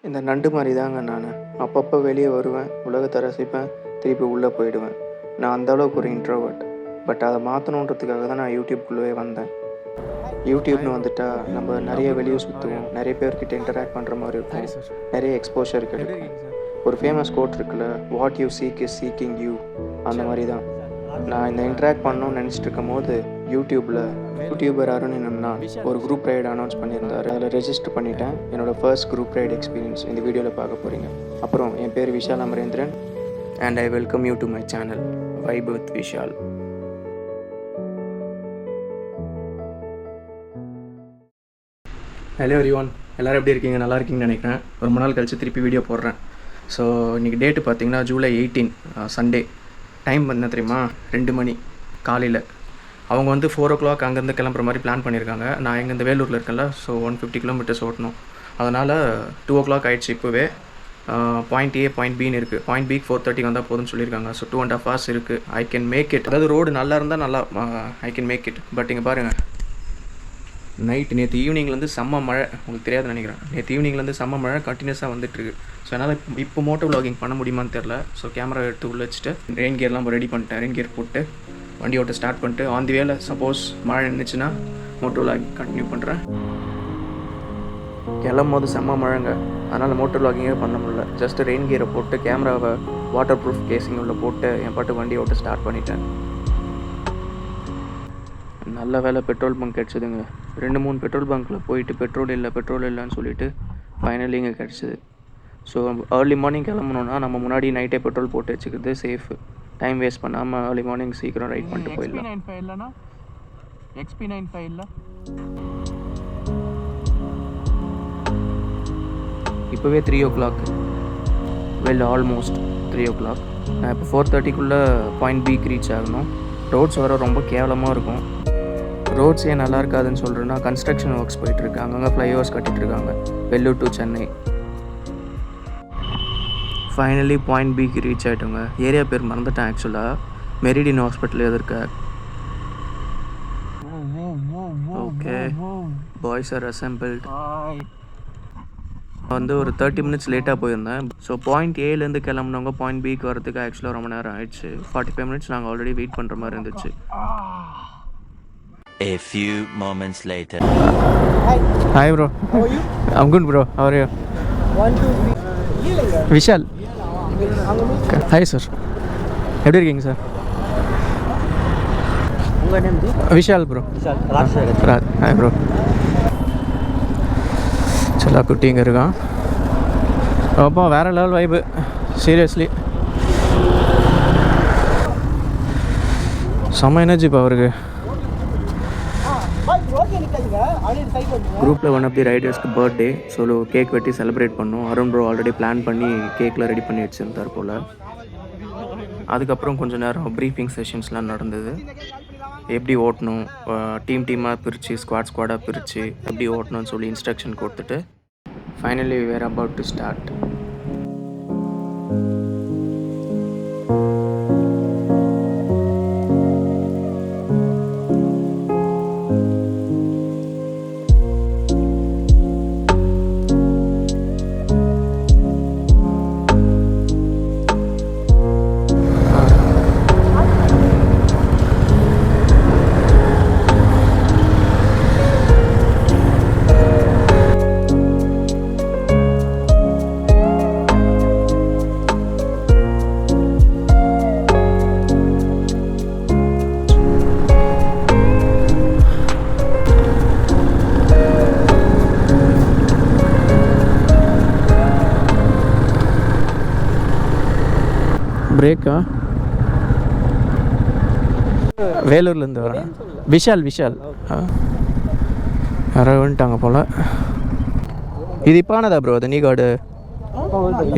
இந்த நண்டு மாதிரி தாங்க நான். அப்பப்போ வெளியே வருவேன், உலகத்தை ரசிப்பேன், திருப்பி உள்ளே போயிடுவேன். நான் அந்தளவுக்கு ஒரு இன்ட்ரோவர்ட். பட் அதை மாற்றணுன்றதுக்காக தான் நான் யூடியூப்குள்ளே வந்தேன். யூடியூப்னு வந்துட்டால் நம்ம நிறைய வெளியே சுற்றுவோம், நிறைய பேர்கிட்ட இன்டராக்ட் பண்ணுற மாதிரி இருக்கும், நிறைய எக்ஸ்போஷர் கிடைக்கும். ஒரு ஃபேமஸ் கோட் இருக்குல்ல, what you seek is seeking you. அந்த மாதிரி தான் நான் இந்த இன்ட்ராக்ட் பண்ணணும்னு நினச்சிட்டு இருக்கும் போது யூடியூப்பில் யூடியூபர் அருணினம்னா ஒரு குரூப் ரைடு அனௌன்ஸ் பண்ணியிருந்தார். அதில் ரெஜிஸ்டர் பண்ணிட்டேன். என்னோடய ஃபர்ஸ்ட் குரூப் ரைடு எக்ஸ்பீரியன்ஸ் இந்த வீடியோவில் பார்க்க போகிறீங்க. அப்புறம் என் பேர் Vishal Amarendran and I welcome you to my channel vibe with Vishal. Hello everyone, எல்லோரும் எப்படி இருக்கீங்க? நல்லா இருக்கீங்கன்னு நினைக்கிறேன். ரொம்ப நாள் கழிச்சு திருப்பி வீடியோ போடுறேன். ஸோ இன்றைக்கி டேட்டு பார்த்தீங்கன்னா ஜூலை 18 சண்டே. டைம் என்ன தெரியுமா? 2 மணி காலையில். அவங்க வந்து 4 o'clock அங்கேருந்து கிளம்புற மாதிரி பிளான் பண்ணியிருக்காங்க. நான் எங்கே இந்த வேலூரில் இருக்கேன்ல, ஸோ 150 kilometers ஓட்டணும். அதனால் 2 o'clock ஆகிடுச்சு. இப்போவே பாயிண்ட் ஏ பாயிண்ட் பின்னு இருக்குது. பாயிண்ட் பிக்கு 4:30 வந்தால் போதும்னு சொல்லியிருக்காங்க. ஸோ 2.5 hours இருக்குது. I can make it. அதாவது ரோடு நல்லா இருந்தால் நல்லா I can make it. But இங்கே பாருங்கள், நேற்று ஈவினிங்லேருந்து செம்ம மழை. உங்களுக்கு தெரியாதுன்னு நினைக்கிறேன். நேற்று ஈவினிங்லேருந்து செம்ம மழை கண்டினியூஸாக வந்துட்டுருக்கு. ஸோ என்னால் இப்போ மோட்டோ விலாகிங் பண்ண முடியுமான்னு தெரில. ஸோ கேமரா எடுத்து உள்ள வச்சுட்டு ரெயின் கியர்லாம் ரெடி பண்ணிட்டேன். ரெயின் கியர் போட்டு வண்டி ஓட்ட ஸ்டார்ட் பண்ணிட்டு ஆன் தி வேல சப்போஸ் மழை நின்றுச்சுன்னா மோட்டோ விலாகிங் கண்டினியூ பண்ணுறேன். கிளம்பும் போது செம்ம மழைங்க, அதனால் மோட்டோ விலாகிங்கே பண்ண முடியல. ஜஸ்ட் ரெயின் கியரை போட்டு கேமராவை வாட்டர் ப்ரூஃப் கேசிங் உள்ள போட்டு என் பாட்டு வண்டி ஓட்ட ஸ்டார்ட் பண்ணிட்டேன். நல்ல வேலை பெட்ரோல் பங்க் கிடச்சிதுங்க. 2-3 பெட்ரோல் பங்க்கில் போயிட்டு பெட்ரோல் இல்லைன்னு சொல்லிட்டு ஃபைனலி இங்கே கிடச்சிது. ஸோ ஏர்லி மார்னிங் கிளம்பணுன்னா நம்ம முன்னாடி நைட்டே பெட்ரோல் போட்டு வச்சுக்கிறது சேஃபு. டைம் வேஸ்ட் பண்ணாமல் ஏர்லி மார்னிங் சீக்கிரம் ரைட் பண்ணிட்டு போயிடலாம். XP95 இல்லை, இப்போவே 3 o'clock. Almost 3 o'clock. நான் இப்போ 4:30 பாயிண்ட் பிக்கு ரீச் ஆகணும். ரோட்ஸ் வர ரொம்ப கேவலமாக இருக்கும். ரோட்ஸே நல்லா இருக்காதுன்னு சொல்கிறேன்னா, கன்ஸ்ட்ரக்ஷன் ஒர்க்ஸ் போயிட்டுருக்கு. அங்கங்கே ஃப்ளைஓவர்ஸ் கட்டிகிட்ருக்காங்க Vellore to Chennai. Finally point pick reach ஆகிட்டோங்க. ஏரியா பேர் மறந்துட்டேன் ஆக்சுவலாக. மெரிடியன் ஹாஸ்பிட்டல் எதிர்க்க. Okay, boys are assembled. வந்து ஒரு 30 minutes லேட்டாக போயிருந்தேன். ஸோ பாயிண்ட் ஏலேருந்து கிளம்புனவங்க பாயிண்ட் பிக்கு வரதுக்கு ஆக்சுவலாக ரொம்ப நேரம் ஆயிடுச்சு. 45 minutes நாங்கள் ஆல்ரெடி வெயிட் பண்ணுற மாதிரி இருந்துச்சு. A few moments later. Hi bro. How are you? I'm good bro. How are you? 1 2 3. Vishal. Hi sir. எப்படி இருக்கீங்க சார்? உங்கள் name G? Vishal bro. Vishal. Raj. Hi bro. செல்லா குட்டி இங்கே இருக்கான். அப்போ வேறு லெவல் வைப்பு சீரியஸ்லி. செம்ம எனர்ஜி இப்போ அவருக்கு. குரூப்பில் ஒன் ஆஃப் தி ரைடர்ஸ்க்கு பர்த்டே. ஸோ கேக் வெட்டி செலிப்ரேட் பண்ணோம். அருண் ப்ரோ ஆல்ரெடி பிளான் பண்ணி கேக்லாம் ரெடி பண்ணி வச்சுருந்தார் போல். அதுக்கப்புறம் கொஞ்சம் நேரம் ப்ரீஃபிங் செஷன்ஸ்லாம் நடந்தது. எப்படி ஓட்டணும், டீமாக பிரித்து ஸ்குவாடாக பிரித்து எப்படி ஓட்டணும்னு சொல்லி இன்ஸ்ட்ரக்ஷன் கொடுத்துட்டு finally where about to start. பிரேக்கா? வேலூர்லேருந்து வரேன். விஷால் யாரோ வந்துட்டாங்க போல். இது இப்போ ஆனதா ப்ரோ? அது நீ கார்டு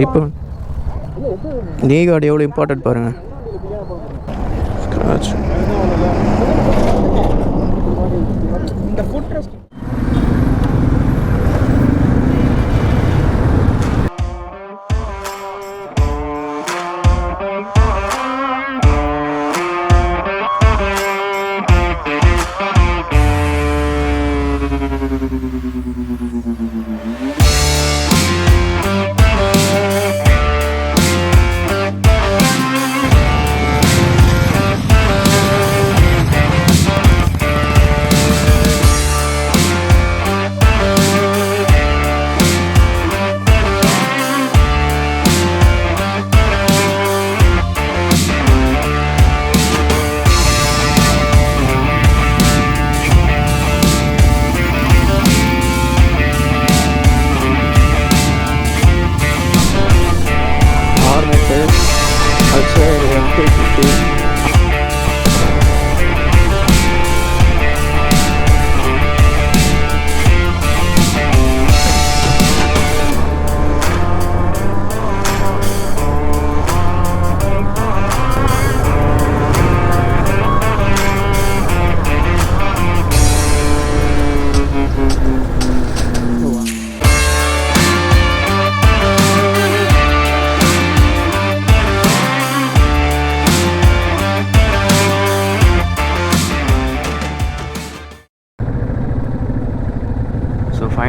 இப்போ நீ கார்டு எவ்வளோ இம்பார்ட்டன்ட் பாருங்கள்.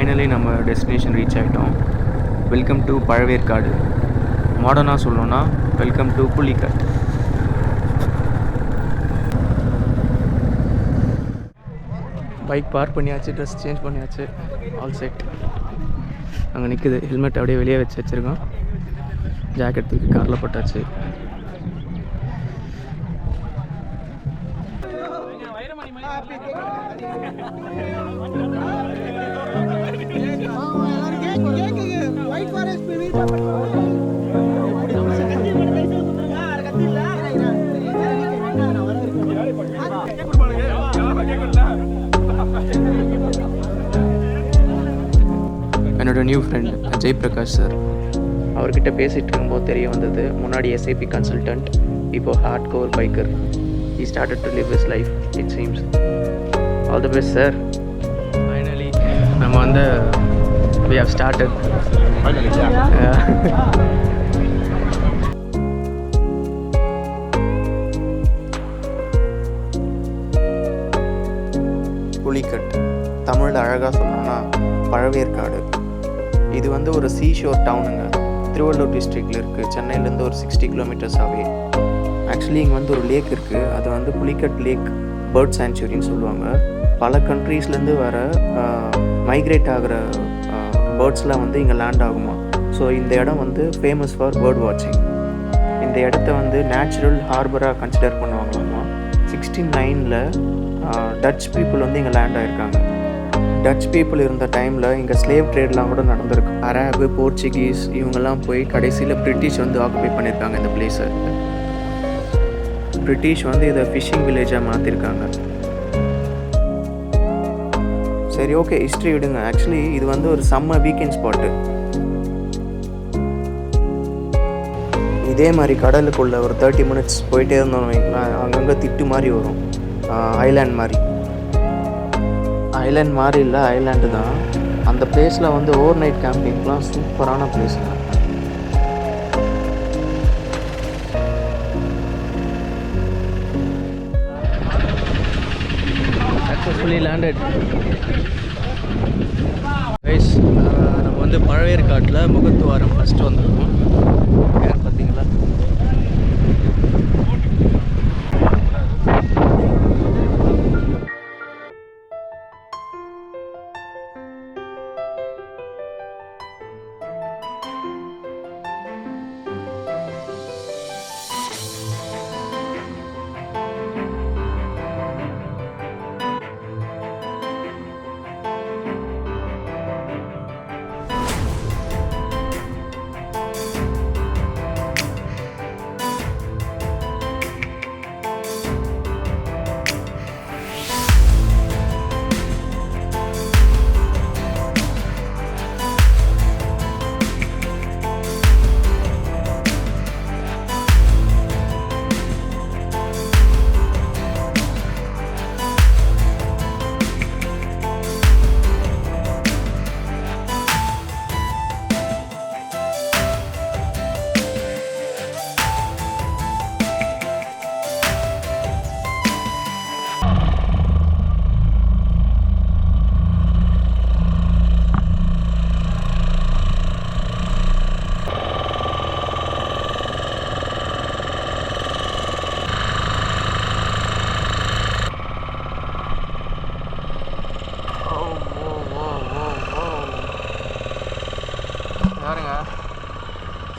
ஃபைனலி நம்ம டெஸ்டினேஷன் ரீச் ஆகிட்டோம். Welcome to Pazhaverkadu. மாடர்னாக சொல்லணும்னா welcome to Pulicat. Bike park பண்ணியாச்சு, ட்ரெஸ் சேஞ்ச் பண்ணியாச்சு, ஆல் செட். அங்கே நிற்குது ஹெல்மெட், அப்படியே வெளியே வச்சுருக்கோம். ஜாக்கெட் தூக்கி காரில் போட்டாச்சு. என்னோடய நியூ ஃப்ரெண்ட் ஜெய்பிரகாஷ் சார், அவர்கிட்ட பேசிகிட்டு இருக்கும்போது தெரிய வந்தது, முன்னாடி எஸ்ஐபி கன்சல்டன்ட், இப்போ hard core biker. He started to live his life, it seems. All the best, sir. Finally, நம்ம வந்து we have started. Finally, yeah. Pulicat, தமிழில் அழகாக சொல்லணும்னா பழவேற்காடு. இது வந்து ஒரு சீஷோர் டவுனுங்க, திருவள்ளூர் டிஸ்ட்ரிக்டில் இருக்குது. சென்னையிலேருந்து ஒரு 60 கிலோமீட்டர்ஸ் ஆகவே. ஆக்சுவலி இங்கே வந்து ஒரு லேக் இருக்குது, அது வந்து புலிக்கட் லேக் பேர்ட் சாங்சுரின்னு சொல்லுவாங்க. பல கண்ட்ரீஸ்லேருந்து வர மைக்ரேட் ஆகிற பேர்ட்ஸ்லாம் வந்து இங்கே லேண்ட் ஆகுமா. ஸோ இந்த இடம் வந்து ஃபேமஸ் ஃபார் பேர்ட் வாட்சிங். இந்த இடத்த வந்து நேச்சுரல் ஹார்பராக கன்சிடர் பண்ணுவாங்களாமா. 1609 டச் பீப்புள் வந்து இங்கே லேண்ட் ஆகிருக்காங்க. டச் பீப்புள் இருந்த டைமில் இங்கே ஸ்லேவ் ட்ரேட்லாம் கூட நடந்திருக்கு. அரேபு, போர்ச்சுகீஸ் இவங்கெல்லாம் போய் கடைசியில் பிரிட்டிஷ் வந்து ஆக்குபை பண்ணியிருக்காங்க இந்த பிளேஸை. பிரிட்டிஷ் வந்து இதை ஃபிஷிங் வில்லேஜாக மாற்றிருக்காங்க. சரி, ஓகே, ஹிஸ்ட்ரி விடுங்க. ஆக்சுவலி இது வந்து ஒரு செம்ம வீக்கெண்ட் ஸ்பாட்டு. இதே மாதிரி கடலுக்குள்ளே ஒரு 30 மினிட்ஸ் போயிட்டே இருந்தோம் வைங்களேன், அங்கங்கே திட்டு மாதிரி வரும். ஐலாண்ட் மாதிரி இல்லை, ஐலாண்டு தான். அந்த பிளேஸில் வந்து ஓவர் நைட் கேம்பிங்லாம் சூப்பரான பிளேஸுங்க. Successfully landed. கைஸ், நம்ம வந்து பழவேற்காட்டில் முகத்துவாரம் ஃபஸ்ட்டு வந்துருக்கோம். யார் பார்த்தீங்களா?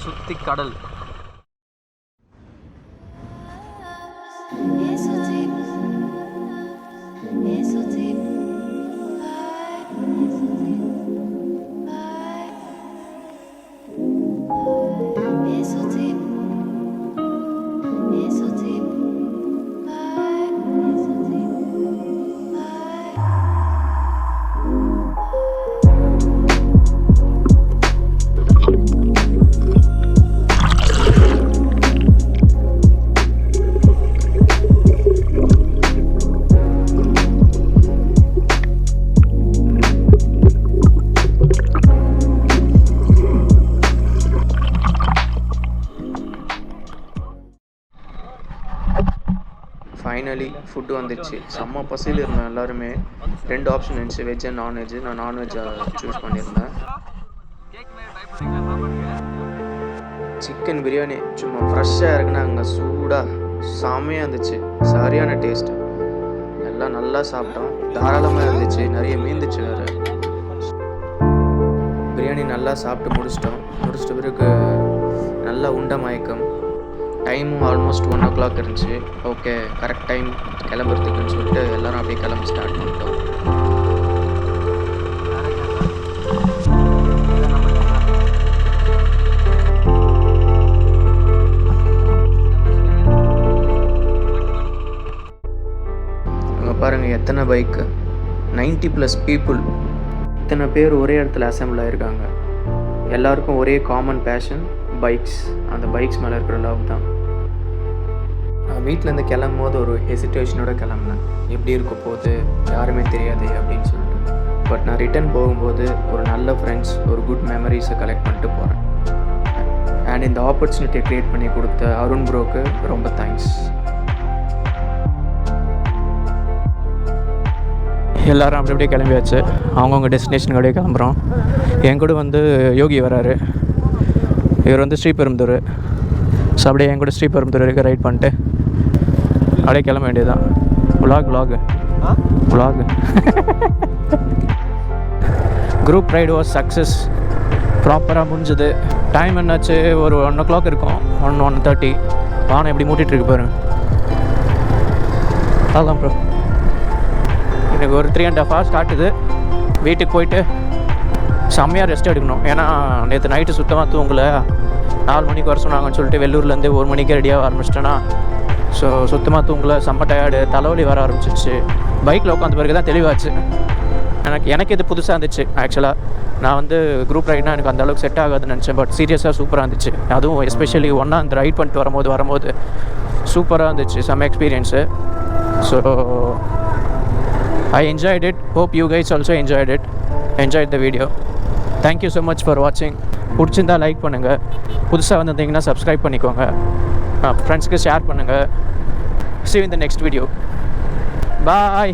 சுத்தி கடல். ஃபைனலி ஃபுட்டு வந்துடுச்சு. செம்ம பசியில் இருந்தோம் எல்லாருமே. 2 ஆப்ஷன் இருந்துச்சு, வெஜ் அண்ட் நான்வெஜ். நான் நான்வெஜ் சூஸ் பண்ணியிருந்தேன். சிக்கன் பிரியாணி சும்மா ஃப்ரெஷ்ஷாக இருக்குனாங்க, சூடாக செம்மையாக இருந்துச்சு. சரியான டேஸ்ட்டு. எல்லாம் நல்லா சாப்பிட்டோம். தாராளமாக இருந்துச்சு, நிறைய மீந்துச்சு வேறு. பிரியாணி நல்லா சாப்பிட்டு முடிச்சிட்ட பிறகு நல்லா உண்ட மயக்கம். டைமும் ஆல்மோஸ்ட் 1 o'clock இருந்துச்சு. ஓகே, கரெக்ட் டைம் கிளம்புறதுக்குன்னு சொல்லிட்டு எல்லோரும் அப்படியே கிளம்ப ஸ்டார்ட் பண்ணிட்டோம். அங்கே பாருங்கள் எத்தனை பைக்கு, 90+ பீப்புள். இத்தனை பேர் ஒரே இடத்துல அசம்பிள் ஆகிருக்காங்க. எல்லாருக்கும் ஒரே காமன் பேஷன், பைக்ஸ். அந்த பைக்ஸ் மேலே இருக்கிற லவ் தான். நான் வீட்டிலேருந்து கிளம்பும் போது ஒரு ஹெசிடேஷனோட கிளம்புனேன். எப்படி இருக்க போகுது யாருமே தெரியாது அப்படின்னு சொல்லிட்டு. பட் நான் ரிட்டர்ன் போகும்போது ஒரு நல்ல ஃப்ரெண்ட்ஸ், ஒரு குட் மெமரிஸை கலெக்ட் பண்ணிட்டு போகிறேன். அண்ட் இந்த ஆப்பர்ச்சுனிட்டியை க்ரியேட் பண்ணி கொடுத்த அருண் ப்ரோக்கு ரொம்ப தேங்க்ஸ். எல்லோரும் அப்படி அப்படியே கிளம்பியாச்சு. அவங்கவுங்க டெஸ்டினேஷனுக்கு அப்படியே கிளம்புறோம். என் கூட வந்து யோகி வராரு. இவர் வந்து ஸ்ரீபெரும்புதூர். ஸோ அப்படியே என் கூட ஸ்ரீபெரும்புதூர் வரைக்கும் ரைட் பண்ணிட்டு அப்படியே கிளம்ப வேண்டியதுதான். vlog group ride was success. ப்ராப்பராக முடிஞ்சது. டைம் என்னாச்சு, ஒரு 1 o'clock இருக்கும், 1:30. வானம் எப்படி மூட்டிகிட்டு பாருங்க. அதான் ப்ரோ, எனக்கு ஒரு 3.5 hours காட்டுது. வீட்டுக்கு போயிட்டு செம்மையாக ரெஸ்ட் எடுக்கணும். ஏன்னா நேற்று நைட்டு சுத்தமாக தூங்கலை. 4 மணிக்கு வர சொன்னாங்கன்னு சொல்லிட்டு வெள்ளூர்லேருந்து 1 மணிக்கே ரெடியாக ஆரம்பிச்சிட்டேன்னா, ஸோ சுத்தமாக தூங்கலை, செம்ம டயர்டு, தலைவலி வர ஆரம்பிச்சிச்சு. பைக்கில் உட்காந்த பிறகு தான் தெளிவாச்சு. எனக்கு இது புதுசாக இருந்துச்சு. ஆக்சுவலாக நான் வந்து குரூப் ரைட்னா எனக்கு அந்த அளவுக்கு செட் ஆகாதுன்னு நினச்சேன். பட் சீரியஸாக சூப்பராக இருந்துச்சு. அதுவும் எஸ்பெஷலி ஒன்றா அந்த ரைட் பண்ணிட்டு வரும்போது சூப்பராக இருந்துச்சு. செம்ம experience. So I enjoyed it. Hope you guys also enjoyed the video. Thank you so much for watching. பிடிச்சிருந்தா லைக் பண்ணுங்கள். புதுசாக வந்திருந்தீங்கன்னா சப்ஸ்கிரைப் பண்ணிக்கோங்க. ஃப்ரெண்ட்ஸ்க்கு ஷேர் பண்ணுங்கள். See you in the next video. Bye.